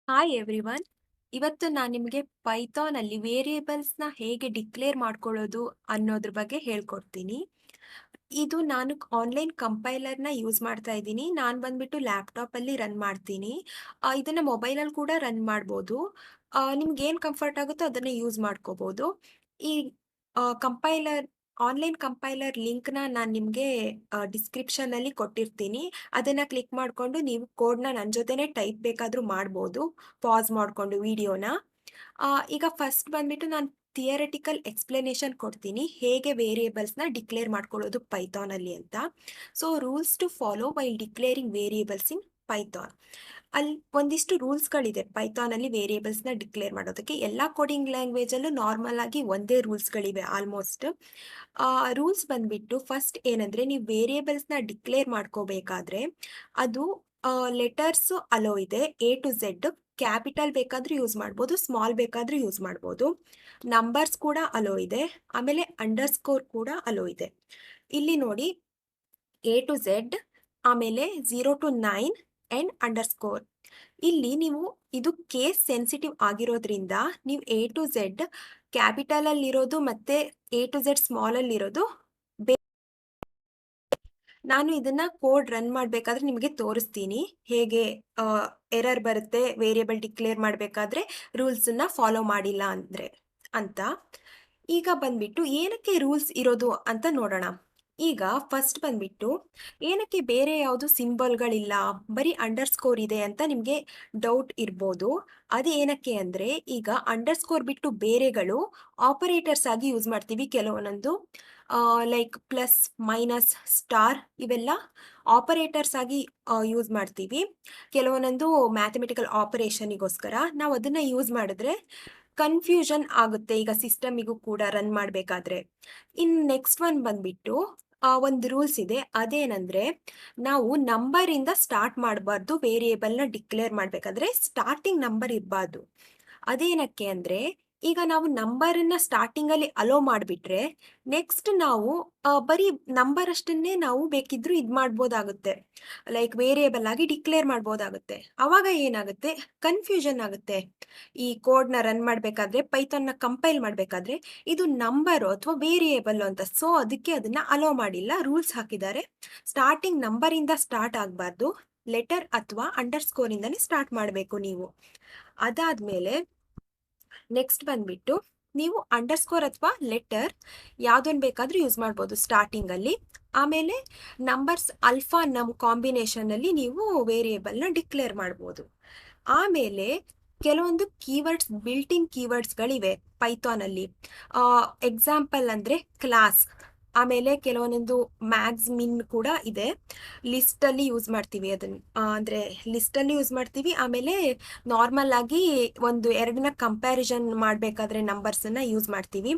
Hi everyone. ಇವತ್ತು ನಾನು ನಿಮಗೆ ಪೈಥಾನಲ್ಲಿ ವೇರಿಯೇಬಲ್ಸ್ನ ಹೇಗೆ ಡಿಕ್ಲೇರ್ ಮಾಡ್ಕೊಳ್ಳೋದು ಅನ್ನೋದ್ರ ಬಗ್ಗೆ ಹೇಳ್ಕೊಡ್ತೀನಿ. ಇದು ನಾನು ಆನ್ಲೈನ್ ಕಂಪೈಲರ್ನ ಯೂಸ್ ಮಾಡ್ತಾ ಇದ್ದೀನಿ. ನಾನು ಬಂದ್ಬಿಟ್ಟು ಲ್ಯಾಪ್ಟಾಪಲ್ಲಿ ರನ್ ಮಾಡ್ತೀನಿ. ಇದನ್ನು ಮೊಬೈಲಲ್ಲಿ ಕೂಡ ರನ್ ಮಾಡ್ಬೋದು. ನಿಮ್ಗೆ ಏನು ಕಂಫರ್ಟ್ ಆಗುತ್ತೋ ಅದನ್ನು ಯೂಸ್ ಮಾಡ್ಕೋಬೋದು. ಈ ಕಂಪೈಲರ್ ಆನ್ಲೈನ್ ಕಂಪೈಲರ್ ಲಿಂಕ್ನ ನಾನು ನಿಮಗೆ ಡಿಸ್ಕ್ರಿಪ್ಷನಲ್ಲಿ ಕೊಟ್ಟಿರ್ತೀನಿ. ಅದನ್ನು ಕ್ಲಿಕ್ ಮಾಡಿಕೊಂಡು ನೀವು ಕೋಡ್ನ ನನ್ನ ಜೊತೆನೇ ಟೈಪ್ ಬೇಕಾದರೂ ಮಾಡ್ಬೋದು, ಪಾಸ್ ಮಾಡಿಕೊಂಡು ವಿಡಿಯೋನ. ಈಗ ಫಸ್ಟ್ ಬಂದ್ಬಿಟ್ಟು ನಾನು ಥಿಯರಿಟಿಕಲ್ ಎಕ್ಸ್ಪ್ಲನೇಷನ್ ಕೊಡ್ತೀನಿ, ಹೇಗೆ ವೇರಿಯೇಬಲ್ಸ್ನ ಡಿಕ್ಲೇರ್ ಮಾಡ್ಕೊಳ್ಳೋದು ಪೈಥಾನಲ್ಲಿ ಅಂತ. So rules to follow while declaring variables in Python. ಅಲ್ಲಿ ಒಂದಿಷ್ಟು ರೂಲ್ಸ್ಗಳಿದೆ ಪೈಥಾನಲ್ಲಿ ವೇರಿಯೇಬಲ್ಸ್ನ ಡಿಕ್ಲೇರ್ ಮಾಡೋದಕ್ಕೆ. ಎಲ್ಲ ಕೋಡಿಂಗ್ ಲ್ಯಾಂಗ್ವೇಜಲ್ಲೂ ನಾರ್ಮಲ್ ಆಗಿ ಒಂದೇ ರೂಲ್ಸ್ಗಳಿವೆ ಆಲ್ಮೋಸ್ಟ್. ರೂಲ್ಸ್ ಬಂದ್ಬಿಟ್ಟು ಫಸ್ಟ್ ಏನಂದರೆ, ನೀವು ವೇರಿಯೇಬಲ್ಸ್ನ ಡಿಕ್ಲೇರ್ ಮಾಡ್ಕೋಬೇಕಾದ್ರೆ ಅದು ಲೆಟರ್ಸು ಅಲೋ ಇದೆ, ಎ ಟು ಝೆಡ್. ಕ್ಯಾಪಿಟಲ್ ಬೇಕಾದರೂ ಯೂಸ್ ಮಾಡ್ಬೋದು, ಸ್ಮಾಲ್ ಬೇಕಾದರೂ ಯೂಸ್ ಮಾಡ್ಬೋದು. ನಂಬರ್ಸ್ ಕೂಡ ಅಲೋ ಇದೆ, ಆಮೇಲೆ ಅಂಡರ್ಸ್ಕೋರ್ ಕೂಡ ಅಲೋ ಇದೆ. ಇಲ್ಲಿ ನೋಡಿ, ಎ ಟು ಝೆಡ್, ಆಮೇಲೆ 0 to 9 ಆ್ಯಂಡ್ ಅಂಡರ್ಸ್ಕೋರ್. ಇಲ್ಲಿ ನೀವು ಇದು ಕೇಸ್ ಸೆನ್ಸಿಟಿವ್ ಆಗಿರೋದ್ರಿಂದ ನೀವು ಎ ಟು ಝೆಡ್ ಕ್ಯಾಪಿಟಲಲ್ಲಿರೋದು ಮತ್ತು ಎ ಟು ಝೆಡ್ ಸ್ಮಾಲಲ್ಲಿರೋದು. ನಾನು ಇದನ್ನ ಕೋಡ್ ರನ್ ಮಾಡಬೇಕಾದ್ರೆ ನಿಮಗೆ ತೋರಿಸ್ತೀನಿ ಹೇಗೆ ಎರರ್ ಬರುತ್ತೆ ವೇರಿಯೇಬಲ್ ಡಿಕ್ಲೇರ್ ಮಾಡಬೇಕಾದ್ರೆ ರೂಲ್ಸನ್ನ ಫಾಲೋ ಮಾಡಿಲ್ಲ ಅಂದರೆ ಅಂತ. ಈಗ ಬಂದ್ಬಿಟ್ಟು ಏನಕ್ಕೆ ರೂಲ್ಸ್ ಇರೋದು ಅಂತ ನೋಡೋಣ. ಈಗ ಫಸ್ಟ್ ಬಂದ್ಬಿಟ್ಟು ಏನಕ್ಕೆ ಬೇರೆ ಯಾವುದು ಸಿಂಬಲ್ಗಳಿಲ್ಲ, ಬರೀ ಅಂಡರ್ಸ್ಕೋರ್ ಇದೆ ಅಂತ ನಿಮಗೆ ಡೌಟ್ ಇರ್ಬೋದು. ಅದು ಏನಕ್ಕೆ ಅಂದರೆ, ಈಗ ಅಂಡರ್ಸ್ಕೋರ್ ಬಿಟ್ಟು ಬೇರೆಗಳು ಆಪರೇಟರ್ಸ್ ಆಗಿ ಯೂಸ್ ಮಾಡ್ತೀವಿ ಕೆಲವೊಂದೊಂದು. ಲೈಕ್ ಪ್ಲಸ್, ಮೈನಸ್, ಸ್ಟಾರ್ ಇವೆಲ್ಲ ಆಪರೇಟರ್ಸ್ ಆಗಿ ಯೂಸ್ ಮಾಡ್ತೀವಿ ಕೆಲವೊಂದೊಂದು ಮ್ಯಾಥಮೆಟಿಕಲ್ ಆಪರೇಷನಿಗೋಸ್ಕರ. ನಾವು ಅದನ್ನು ಯೂಸ್ ಮಾಡಿದ್ರೆ ಕನ್ಫ್ಯೂಷನ್ ಆಗುತ್ತೆ ಈಗ ಸಿಸ್ಟಮಿಗೂ ಕೂಡ ರನ್ ಮಾಡಬೇಕಾದ್ರೆ. ಇನ್ನು ನೆಕ್ಸ್ಟ್ ಒನ್ ಬಂದ್ಬಿಟ್ಟು ಒಂದು ರೂಲ್ಸ್ ಇದೆ, ಅದೇನಂದರೆ ನಾವು ನಂಬರಿಂದ ಸ್ಟಾರ್ಟ್ ಮಾಡಬಾರ್ದು. ವೇರಿಯೇಬಲ್ನ ಡಿಕ್ಲೇರ್ ಮಾಡಬೇಕಾದ್ರೆ ಸ್ಟಾರ್ಟಿಂಗ್ ನಂಬರ್ ಇರಬಾರ್ದು. ಅದೇನಕ್ಕೆ ಅಂದರೆ, ಈಗ ನಾವು ನಂಬರನ್ನು ಸ್ಟಾರ್ಟಿಂಗಲ್ಲಿ ಅಲೋ ಮಾಡಿಬಿಟ್ರೆ ನೆಕ್ಸ್ಟ್ ನಾವು ಬರೀ ನಂಬರ್ ಅಷ್ಟನ್ನೇ ನಾವು ಬೇಕಿದ್ರೂ ಇದು ಮಾಡ್ಬೋದಾಗುತ್ತೆ, ಲೈಕ್ ವೇರಿಯೇಬಲ್ ಆಗಿ ಡಿಕ್ಲೇರ್ ಮಾಡ್ಬೋದಾಗುತ್ತೆ. ಆವಾಗ ಏನಾಗುತ್ತೆ, ಕನ್ಫ್ಯೂಷನ್ ಆಗುತ್ತೆ. ಈ ಕೋಡ್ನ ರನ್ ಮಾಡಬೇಕಾದ್ರೆ, ಪೈಥಾನ್ನ ಕಂಪೈಲ್ ಮಾಡಬೇಕಾದ್ರೆ ಇದು ನಂಬರು ಅಥವಾ ವೇರಿಯೇಬಲ್ ಅಂತ. ಸೊ ಅದಕ್ಕೆ ಅದನ್ನು ಅಲೋ ಮಾಡಿಲ್ಲ, ರೂಲ್ಸ್ ಹಾಕಿದ್ದಾರೆ. ಸ್ಟಾರ್ಟಿಂಗ್ ನಂಬರಿಂದ ಸ್ಟಾರ್ಟ್ ಆಗಬಾರ್ದು, ಲೆಟರ್ ಅಥವಾ ಅಂಡರ್ಸ್ಕೋರಿಂದನೇ ಸ್ಟಾರ್ಟ್ ಮಾಡಬೇಕು ನೀವು. ಅದಾದಮೇಲೆ ನೆಕ್ಸ್ಟ್ ಬಂದ್ಬಿಟ್ಟು ನೀವು ಅಂಡರ್ಸ್ಕೋರ್ ಅಥವಾ ಲೆಟರ್ ಯಾವುದನ್ನು ಬೇಕಾದರೂ ಯೂಸ್ ಮಾಡ್ಬೋದು ಸ್ಟಾರ್ಟಿಂಗಲ್ಲಿ. ಆಮೇಲೆ ನಂಬರ್ಸ್ ಅಲ್ಫಾ ಕಾಂಬಿನೇಷನಲ್ಲಿ ನೀವು ವೇರಿಯೇಬಲ್ನ ಡಿಕ್ಲೇರ್ ಮಾಡ್ಬೋದು. ಆಮೇಲೆ ಕೆಲವೊಂದು ಕೀವರ್ಡ್ಸ್, ಬಿಲ್ಟಿನ್ ಕೀವರ್ಡ್ಸ್ಗಳಿವೆ ಪೈಥಾನಲ್ಲಿ. ಎಕ್ಸಾಂಪಲ್ ಅಂದರೆ ಕ್ಲಾಸ್, ಆಮೇಲೆ ಕೆಲವೊಂದೊಂದು ಮ್ಯಾಕ್ಸ್ ಮಿನ್ ಕೂಡ ಇದೆ. ಲಿಸ್ಟಲ್ಲಿ ಯೂಸ್ ಮಾಡ್ತೀವಿ ಅದನ್ನು, ಅಂದರೆ ಲಿಸ್ಟಲ್ಲಿ ಯೂಸ್ ಮಾಡ್ತೀವಿ. ಆಮೇಲೆ ನಾರ್ಮಲ್ ಆಗಿ ಒಂದು ಎರಡನ್ನ ಕಂಪ್ಯಾರಿಸನ್ ಮಾಡಬೇಕಾದ್ರೆ ನಂಬರ್ಸನ್ನು ಯೂಸ್ ಮಾಡ್ತೀವಿ.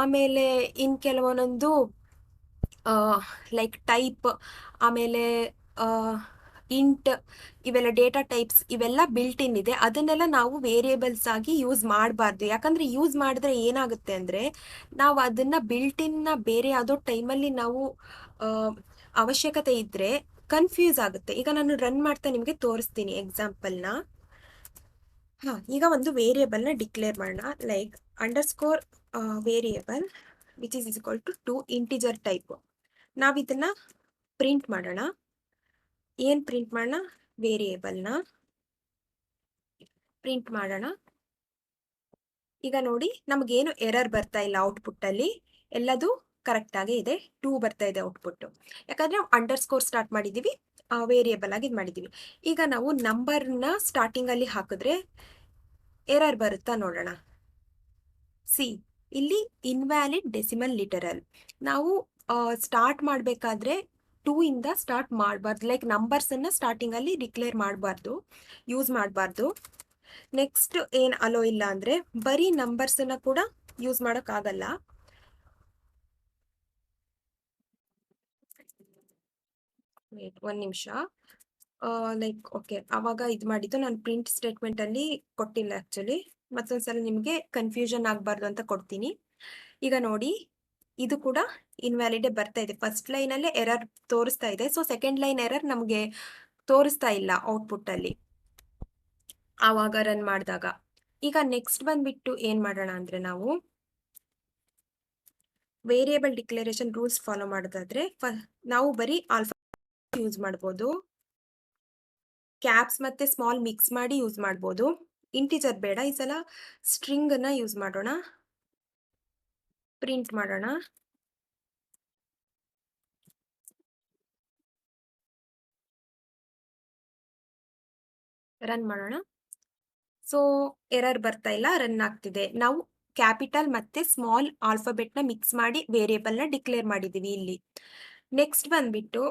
ಆಮೇಲೆ ಇನ್ನು ಕೆಲವೊಂದೊಂದು ಲೈಕ್ ಟೈಪ್, ಆಮೇಲೆ ಇಂಟ್, ಇವೆಲ್ಲ ಡೇಟಾ ಟೈಪ್ಸ್, ಇವೆಲ್ಲ ಬಿಲ್ಟಿನ್ ಇದೆ. ಅದನ್ನೆಲ್ಲ ನಾವು ವೇರಿಯೇಬಲ್ಸ್ ಆಗಿ ಯೂಸ್ ಮಾಡಬಾರ್ದು. ಯಾಕಂದರೆ ಯೂಸ್ ಮಾಡಿದ್ರೆ ಏನಾಗುತ್ತೆ ಅಂದರೆ, ನಾವು ಅದನ್ನು ಬಿಲ್ಟಿನ್ನ ಬೇರೆ ಯಾವುದೋ ಟೈಮಲ್ಲಿ ನಾವು ಅವಶ್ಯಕತೆ ಇದ್ದರೆ ಕನ್ಫ್ಯೂಸ್ ಆಗುತ್ತೆ. ಈಗ ನಾನು ರನ್ ಮಾಡ್ತಾ ನಿಮಗೆ ತೋರಿಸ್ತೀನಿ ಎಕ್ಸಾಂಪಲ್ನ. ಈಗ ಒಂದು ವೇರಿಯೇಬಲ್ನ ಡಿಕ್ಲೇರ್ ಮಾಡೋಣ, like underscore variable which is equal to 2 integer type. ನಾವಿದನ್ನು ಪ್ರಿಂಟ್ ಮಾಡೋಣ. ಏನು ಪ್ರಿಂಟ್ ಮಾಡೋಣ, ವೇರಿಯೇಬಲ್ನ ಪ್ರಿಂಟ್ ಮಾಡೋಣ. ಈಗ ನೋಡಿ, ನಮಗೇನು ಎರರ್ ಬರ್ತಾ ಇಲ್ಲ ಔಟ್ಪುಟ್ಟಲ್ಲಿ, ಎಲ್ಲದು ಕರೆಕ್ಟಾಗೇ ಇದೆ. 2 ಬರ್ತಾ ಇದೆ ಔಟ್ಪುಟ್ಟು, ಯಾಕಂದರೆ ನಾವು ಅಂಡರ್ಸ್ಕೋರ್ ಸ್ಟಾರ್ಟ್ ಮಾಡಿದ್ದೀವಿ, ವೇರಿಯೇಬಲ್ ಆಗಿ ಇದು ಮಾಡಿದ್ದೀವಿ. ಈಗ ನಾವು ನಂಬರ್ನ ಸ್ಟಾರ್ಟಿಂಗಲ್ಲಿ ಹಾಕಿದ್ರೆ ಎರರ್ ಬರುತ್ತಾ ನೋಡೋಣ. ಸಿ, ಇಲ್ಲಿ ಇನ್ವ್ಯಾಲಿಡ್ ಡೆಸಿಮಲ್ ಲಿಟರಲ್. ನಾವು ಸ್ಟಾರ್ಟ್ ಮಾಡಬೇಕಾದ್ರೆ 2 ಇಂದ ಸ್ಟಾರ್ಟ್ ಮಾಡಬಾರ್ದು, ಲೈಕ್ ನಂಬರ್ಸನ್ನು ಸ್ಟಾರ್ಟಿಂಗಲ್ಲಿ ಡಿಕ್ಲೇರ್ ಮಾಡಬಾರ್ದು, ಯೂಸ್ ಮಾಡಬಾರ್ದು. ನೆಕ್ಸ್ಟ್ ಏನು ಅಲೋ ಇಲ್ಲ ಅಂದರೆ, ಬರೀ ನಂಬರ್ಸನ್ನು ಕೂಡ ಯೂಸ್ ಮಾಡೋಕ್ಕಾಗಲ್ಲ. ಒಂದು ನಿಮಿಷ, ಲೈಕ್ ಓಕೆ, ಆವಾಗ ಇದು ಮಾಡಿದ್ದು ನಾನು ಪ್ರಿಂಟ್ ಸ್ಟೇಟ್ಮೆಂಟಲ್ಲಿ ಕೊಟ್ಟಿಲ್ಲ ಆ್ಯಕ್ಚುಲಿ. ಮತ್ತೊಂದ್ಸಲ ನಿಮಗೆ ಕನ್ಫ್ಯೂಷನ್ ಆಗಬಾರ್ದು ಅಂತ ಕೊಡ್ತೀನಿ. ಈಗ ನೋಡಿ, ಇದು ಕೂಡ ಇನ್ವ್ಯಾಲಿಡೇ ಬರ್ತಾ ಇದೆ. ಫಸ್ಟ್ ಲೈನಲ್ಲೇ ಎರರ್ ತೋರಿಸ್ತಾ ಇದೆ, ಸೊ ಸೆಕೆಂಡ್ ಲೈನ್ ಎರರ್ ನಮಗೆ ತೋರಿಸ್ತಾ ಇಲ್ಲ ಔಟ್ಪುಟ್ಟಲ್ಲಿ. ಆವಾಗ ರನ್ ಮಾಡಿದಾಗ. ಈಗ ನೆಕ್ಸ್ಟ್ ಬಂದ್ಬಿಟ್ಟು ಏನು ಮಾಡೋಣ ಅಂದರೆ ನಾವು ವೇರಿಯೇಬಲ್ ಡಿಕ್ಲರೇಷನ್ ರೂಲ್ಸ್ ಫಾಲೋ ಮಾಡೋದಾದ್ರೆ ನಾವು ಬರೀ ಆಲ್ಫಾ ಯೂಸ್ ಮಾಡ್ಬೋದು, ಕ್ಯಾಪ್ಸ್ ಮತ್ತೆ ಸ್ಮಾಲ್ ಮಿಕ್ಸ್ ಮಾಡಿ ಯೂಸ್ ಮಾಡ್ಬೋದು. ಇಂಟಿಜರ್ ಬೇಡ, ಈ ಸಲ ಸ್ಟ್ರಿಂಗನ್ನು ಯೂಸ್ ಮಾಡೋಣ. ಪ್ರಿಂಟ್ ಮಾಡೋಣ. ರನ್ ಮಾಡೋಣ. ಸೊ ಎರರ್ ಬರ್ತಾ ಇಲ್ಲ, ರನ್ ಆಗ್ತಿದೆ. ನಾವು ಕ್ಯಾಪಿಟಲ್ ಮತ್ತೆ ಸ್ಮಾಲ್ ಆಲ್ಫಾಬೆಟ್ನ ಮಿಕ್ಸ್ ಮಾಡಿ ವೇರಿಯೇಬಲ್ನ ಡಿಕ್ಲೇರ್ ಮಾಡಿದ್ದೀವಿ ಇಲ್ಲಿ. ನೆಕ್ಸ್ಟ್ ಬಂದ್ಬಿಟ್ಟು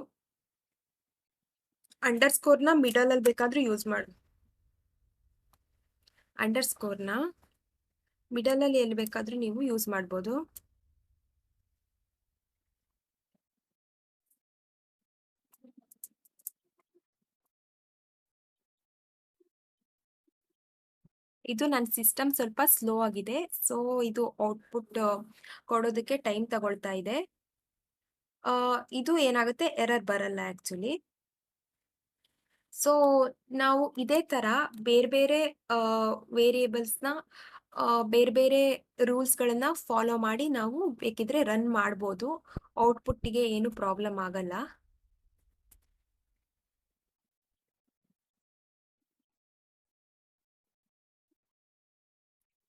ಅಂಡರ್ಸ್ಕೋರ್ನ ಮಿಡಲಲ್ಲಿ ಬೇಕಾದರೂ ಯೂಸ್ ಮಾಡಿ. ಅಂಡರ್ಸ್ಕೋರ್ನ ಮಿಡಲಲ್ಲಿ ಎಲ್ಲಿ ಬೇಕಾದರೂ ನೀವು ಯೂಸ್ ಮಾಡ್ಬೋದು. ಇದು ನನ್ನ ಸಿಸ್ಟಮ್ ಸ್ವಲ್ಪ ಸ್ಲೋ ಆಗಿದೆ, ಸೊ ಇದು ಔಟ್ಪುಟ್ ಕೊಡೋದಕ್ಕೆ ಟೈಮ್ ತಗೊಳ್ತಾ ಇದೆ. ಇದು ಏನಾಗುತ್ತೆ, ಎರರ್ ಬರಲ್ಲ ಆ್ಯಕ್ಚುಲಿ. ಸೊ ನಾವು ಇದೇ ಥರ ಬೇರೆ ಬೇರೆ ವೇರಿಯೇಬಲ್ಸ್ನ ಬೇರೆ ಬೇರೆ ರೂಲ್ಸ್ಗಳನ್ನು ಫಾಲೋ ಮಾಡಿ ನಾವು ಬೇಕಿದ್ರೆ ರನ್ ಮಾಡ್ಬೋದು. ಔಟ್ಪುಟ್ಟಿಗೆ ಏನು ಪ್ರಾಬ್ಲಮ್ ಆಗಲ್ಲ.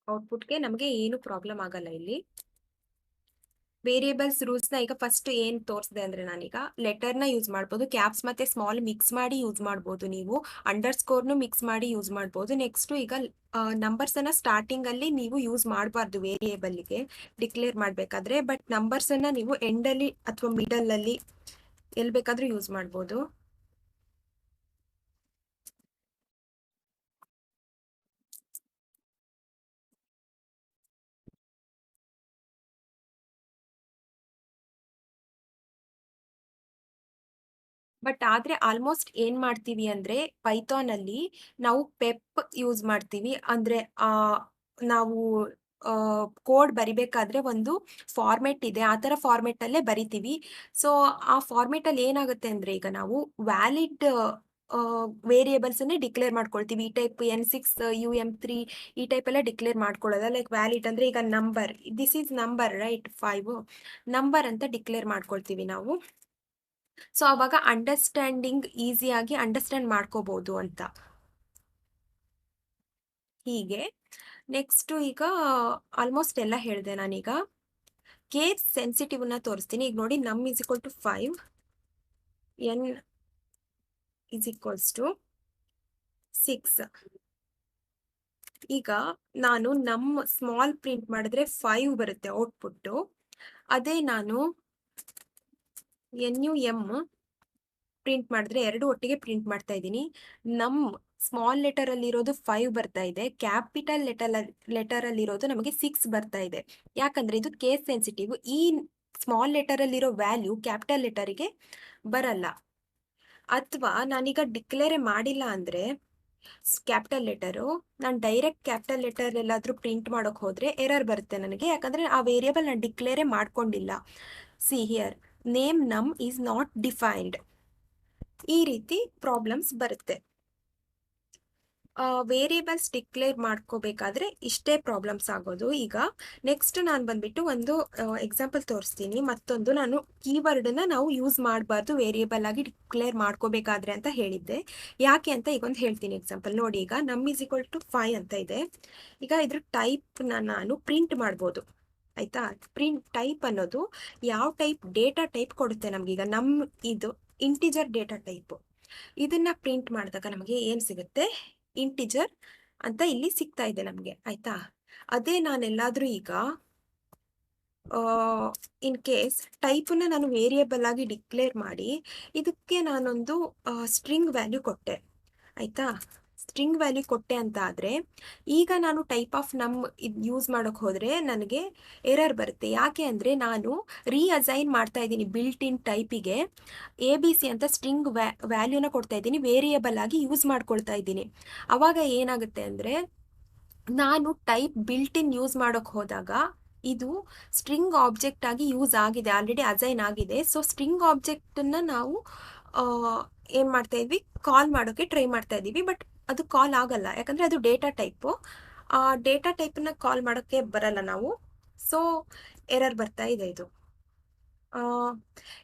ಔಟ್ಪುಟ್ಗೆ ನಮಗೆ ಏನು ಪ್ರಾಬ್ಲಮ್ ಆಗಲ್ಲ ಇಲ್ಲಿ. ವೇರಿಯೇಬಲ್ಸ್ ರೂಲ್ಸ್ನ ಈಗ ಫಸ್ಟ್ ಏನು ತೋರಿಸಿದೆ ಅಂದರೆ ನಾನೀಗ ಲೆಟರ್ನ ಯೂಸ್ ಮಾಡ್ಬೋದು, ಕ್ಯಾಪ್ಸ್ ಮತ್ತು ಸ್ಮಾಲ್ ಮಿಕ್ಸ್ ಮಾಡಿ ಯೂಸ್ ಮಾಡ್ಬೋದು, ನೀವು ಅಂಡರ್ಸ್ಕೋರ್ನು ಮಿಕ್ಸ್ ಮಾಡಿ ಯೂಸ್ ಮಾಡ್ಬೋದು. ನೆಕ್ಸ್ಟು ಈಗ ನಂಬರ್ಸನ್ನು ಸ್ಟಾರ್ಟಿಂಗಲ್ಲಿ ನೀವು ಯೂಸ್ ಮಾಡಬಾರ್ದು ವೇರಿಯೇಬಲ್ಗೆ ಡಿಕ್ಲೇರ್ ಮಾಡಬೇಕಾದ್ರೆ, ಬಟ್ ನಂಬರ್ಸನ್ನು ನೀವು ಎಂಡಲ್ಲಿ ಅಥವಾ ಮಿಡಲಲ್ಲಿ ಎಲ್ಲಿ ಬೇಕಾದರೂ ಯೂಸ್ ಮಾಡ್ಬೋದು. ಬಟ್ ಆದರೆ ಆಲ್ಮೋಸ್ಟ್ ಏನು ಮಾಡ್ತೀವಿ ಅಂದರೆ ಪೈಥಾನಲ್ಲಿ ನಾವು ಪೆಪ್ ಯೂಸ್ ಮಾಡ್ತೀವಿ. ಅಂದರೆ ನಾವು ಕೋಡ್ ಬರಿಬೇಕಾದ್ರೆ ಒಂದು ಫಾರ್ಮೆಟ್ ಇದೆ, ಆ ಥರ ಫಾರ್ಮೆಟಲ್ಲೇ ಬರಿತೀವಿ. ಸೊ ಆ ಫಾರ್ಮೆಟಲ್ಲಿ ಏನಾಗುತ್ತೆ ಅಂದರೆ ಈಗ ನಾವು ವ್ಯಾಲಿಡ್ ವೇರಿಯೇಬಲ್ಸನ್ನೇ ಡಿಕ್ಲೇರ್ ಮಾಡ್ಕೊಳ್ತೀವಿ. ಈ ಟೈಪ್ N6 UM3 ಈ ಟೈಪೆಲ್ಲ ಡಿಕ್ಲೇರ್ ಮಾಡ್ಕೊಳ್ಳೋದ. ಲೈಕ್ ವ್ಯಾಲಿಡ್ ಅಂದರೆ ಈಗ number, this is number right, 5 number ಅಂತ ಡಿಕ್ಲೇರ್ ಮಾಡ್ಕೊಳ್ತೀವಿ ನಾವು. ಸೊ ಅವಾಗ ಅಂಡರ್ಸ್ಟ್ಯಾಂಡಿಂಗ್ ಈಸಿಯಾಗಿ ಅಂಡರ್ಸ್ಟ್ಯಾಂಡ್ ಮಾಡ್ಕೋಬಹುದು ಅಂತ. ಹೀಗೆ ನೆಕ್ಸ್ಟು ಈಗ ಆಲ್ಮೋಸ್ಟ್ ಎಲ್ಲ ಹೇಳಿದೆ ನಾನೀಗ. ಕೇಸ್ ಸೆನ್ಸಿಟಿವ್ನ ತೋರಿಸ್ತೀನಿ. ಈಗ ನೋಡಿ, num is equal to 5, N is equals to 6. ಈಗ ನಾನು ನಮ್ಮ ಸ್ಮಾಲ್ ಪ್ರಿಂಟ್ ಮಾಡಿದ್ರೆ 5 ಬರುತ್ತೆ ಔಟ್ಪುಟ್ಟು. ಅದೇ ನಾನು NUM ಪ್ರಿಂಟ್ ಮಾಡಿದ್ರೆ ಎರಡು ಒಟ್ಟಿಗೆ ಪ್ರಿಂಟ್ ಮಾಡ್ತಾ ಇದ್ದೀನಿ. ನಮ್ಮ ಸ್ಮಾಲ್ ಲೆಟರಲ್ಲಿರೋದು 5 ಬರ್ತಾ ಇದೆ, ಕ್ಯಾಪಿಟಲ್ ಲೆಟರಲ್ಲಿರೋದು ನಮಗೆ 6 ಬರ್ತಾ ಇದೆ. ಯಾಕಂದರೆ ಇದು ಕೇಸ್ ಸೆನ್ಸಿಟಿವ್. ಈ ಸ್ಮಾಲ್ ಲೆಟರಲ್ಲಿರೋ ವ್ಯಾಲ್ಯೂ ಕ್ಯಾಪಿಟಲ್ ಲೆಟರಿಗೆ ಬರಲ್ಲ. ಅಥವಾ ನಾನೀಗ ಡಿಕ್ಲೇರೇ ಮಾಡಿಲ್ಲ ಅಂದರೆ ಕ್ಯಾಪಿಟಲ್ ಲೆಟರು, ನಾನು ಡೈರೆಕ್ಟ್ ಕ್ಯಾಪಿಟಲ್ ಲೆಟರ್ ಎಲ್ಲಾದರೂ ಪ್ರಿಂಟ್ ಮಾಡೋಕ್ಕೆ ಹೋದರೆ ಎರರ್ ಬರುತ್ತೆ ನನಗೆ. ಯಾಕಂದರೆ ಆ ವೇರಿಯೇಬಲ್ ನಾನು ಡಿಕ್ಲೇರೇ ಮಾಡ್ಕೊಂಡಿಲ್ಲ. ಸಿ ಹಿಯರ್, ನೇಮ್ ನಮ್ ಈಸ್ ನಾಟ್ ಡಿಫೈನ್ಡ್. ಈ ರೀತಿ ಪ್ರಾಬ್ಲಮ್ಸ್ ಬರುತ್ತೆ. ವೇರಿಯೇಬಲ್ಸ್ ಡಿಕ್ಲೇರ್ ಮಾಡ್ಕೋಬೇಕಾದ್ರೆ ಇಷ್ಟೇ ಪ್ರಾಬ್ಲಮ್ಸ್ ಆಗೋದು. ಈಗ ನೆಕ್ಸ್ಟ್ ನಾನು ಬಂದ್ಬಿಟ್ಟು ಒಂದು ಎಕ್ಸಾಂಪಲ್ ತೋರಿಸ್ತೀನಿ. ಮತ್ತೊಂದು, ನಾನು ಕೀವರ್ಡನ್ನ ನಾವು ಯೂಸ್ ಮಾಡಬಾರ್ದು ವೇರಿಯೇಬಲ್ ಆಗಿ ಡಿಕ್ಲೇರ್ ಮಾಡ್ಕೋಬೇಕಾದ್ರೆ ಅಂತ ಹೇಳಿದ್ದೆ. ಯಾಕೆ ಅಂತ ಈಗ ಒಂದು ಹೇಳ್ತೀನಿ ಎಕ್ಸಾಂಪಲ್ ನೋಡಿ. ಈಗ ನಮ್ ಈಸ್ ಈಕ್ವಲ್ ಟು 5 ಅಂತ ಇದೆ. ಈಗ ಇದ್ರ ಟೈಪ್ನ ನಾನು ಪ್ರಿಂಟ್ ಮಾಡ್ಬೋದು, ಆಯಿತಾ. ಪ್ರಿಂಟ್ ಟೈಪ್ ಅನ್ನೋದು ಯಾವ ಟೈಪ್, ಡೇಟಾ ಟೈಪ್ ಕೊಡುತ್ತೆ ನಮಗೀಗ. ನಮ್ಮ ಇದು ಇಂಟಿಜರ್ ಡೇಟಾ ಟೈಪು. ಇದನ್ನು ಪ್ರಿಂಟ್ ಮಾಡಿದಾಗ ನಮಗೆ ಏನು ಸಿಗುತ್ತೆ, ಇಂಟಿಜರ್ ಅಂತ ಇಲ್ಲಿ ಸಿಗ್ತಾ ಇದೆ ನಮಗೆ, ಆಯಿತಾ. ಅದೇ ನಾನೆಲ್ಲಾದರೂ ಈಗ ಇನ್ ಕೇಸ್ ಟೈಪನ್ನು ನಾನು ವೇರಿಯೇಬಲ್ ಆಗಿ ಡಿಕ್ಲೇರ್ ಮಾಡಿ ಇದಕ್ಕೆ ನಾನೊಂದು ಸ್ಟ್ರಿಂಗ್ ವ್ಯಾಲ್ಯೂ ಕೊಟ್ಟೆ, ಆಯಿತಾ. ಸ್ಟ್ರಿಂಗ್ ವ್ಯಾಲ್ಯೂ ಕೊಟ್ಟೆ ಅಂತ ಆದರೆ ಈಗ ನಾನು ಟೈಪ್ ಆಫ್ ನಮ್ ಇದು ಯೂಸ್ ಮಾಡೋಕ್ಕೆ ಹೋದರೆ ನನಗೆ ಎರರ್ ಬರುತ್ತೆ. ಯಾಕೆ ಅಂದರೆ ನಾನು ರೀಅಸೈನ್ ಮಾಡ್ತಾ ಇದ್ದೀನಿ ಬಿಲ್ಟ್ ಇನ್ ಟೈಪಿಗೆ ABC ಅಂತ ಸ್ಟ್ರಿಂಗ್ ವ್ಯಾಲ್ಯೂನ ಕೊಡ್ತಾ ಇದ್ದೀನಿ, ವೇರಿಯೇಬಲ್ ಆಗಿ ಯೂಸ್ ಮಾಡ್ಕೊಳ್ತಾ ಇದ್ದೀನಿ. ಆವಾಗ ಏನಾಗುತ್ತೆ ಅಂದರೆ ನಾನು ಟೈಪ್ ಬಿಲ್ಟ್ ಇನ್ ಯೂಸ್ ಮಾಡೋಕ್ಕೆ ಹೋದಾಗ ಇದು ಸ್ಟ್ರಿಂಗ್ ಆಬ್ಜೆಕ್ಟ್ ಆಗಿ ಯೂಸ್ ಆಗಿದೆ, ಆಲ್ರೆಡಿ ಅಸೈನ್ ಆಗಿದೆ. ಸೊ ಸ್ಟ್ರಿಂಗ್ ಆಬ್ಜೆಕ್ಟನ್ನು ನಾವು ಏನು ಮಾಡ್ತಾ ಇದ್ವಿ, ಕಾಲ್ ಮಾಡೋಕ್ಕೆ ಟ್ರೈ ಮಾಡ್ತಾ ಇದ್ದೀವಿ. ಬಟ್ ಅದು ಕಾಲ್ ಆಗಲ್ಲ, ಯಾಕಂದರೆ ಅದು ಡೇಟಾ ಟೈಪು. ಆ ಡೇಟಾ ಟೈಪನ್ನ ಕಾಲ್ ಮಾಡೋಕ್ಕೆ ಬರಲ್ಲ ನಾವು. ಸೊ ಎರರ್ ಬರ್ತಾ ಇದೆ ಇದು. ಆ,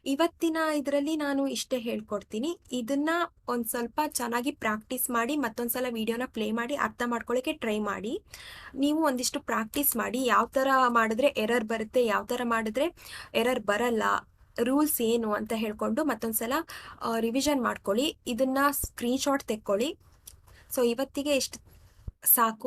ಇವತ್ತಿನ ಇದರಲ್ಲಿ ನಾನು ಇಷ್ಟೇ ಹೇಳ್ಕೊಡ್ತೀನಿ. ಇದನ್ನ ಒಂದು ಸ್ವಲ್ಪ ಚೆನ್ನಾಗಿ ಪ್ರಾಕ್ಟೀಸ್ ಮಾಡಿ ಮತ್ತೊಂದ್ಸಲ ವಿಡಿಯೋನ ಪ್ಲೇ ಮಾಡಿ ಅರ್ಥ ಮಾಡ್ಕೊಳ್ಳೋಕ್ಕೆ ಟ್ರೈ ಮಾಡಿ. ನೀವು ಒಂದಿಷ್ಟು ಪ್ರಾಕ್ಟೀಸ್ ಮಾಡಿ, ಯಾವ ಥರ ಮಾಡಿದ್ರೆ ಎರರ್ ಬರುತ್ತೆ, ಯಾವ ಥರ ಮಾಡಿದ್ರೆ ಎರರ್ ಬರಲ್ಲ, ರೂಲ್ಸ್ ಏನು ಅಂತ ಹೇಳ್ಕೊಂಡು ಮತ್ತೊಂದ್ಸಲ ರಿವಿಷನ್ ಮಾಡ್ಕೊಳ್ಳಿ. ಇದನ್ನ ಸ್ಕ್ರೀನ್ಶಾಟ್ ತೆಕ್ಕೊಳ್ಳಿ. ಸೊ ಇವತ್ತಿಗೆ ಎಷ್ಟು ಸಾಕು.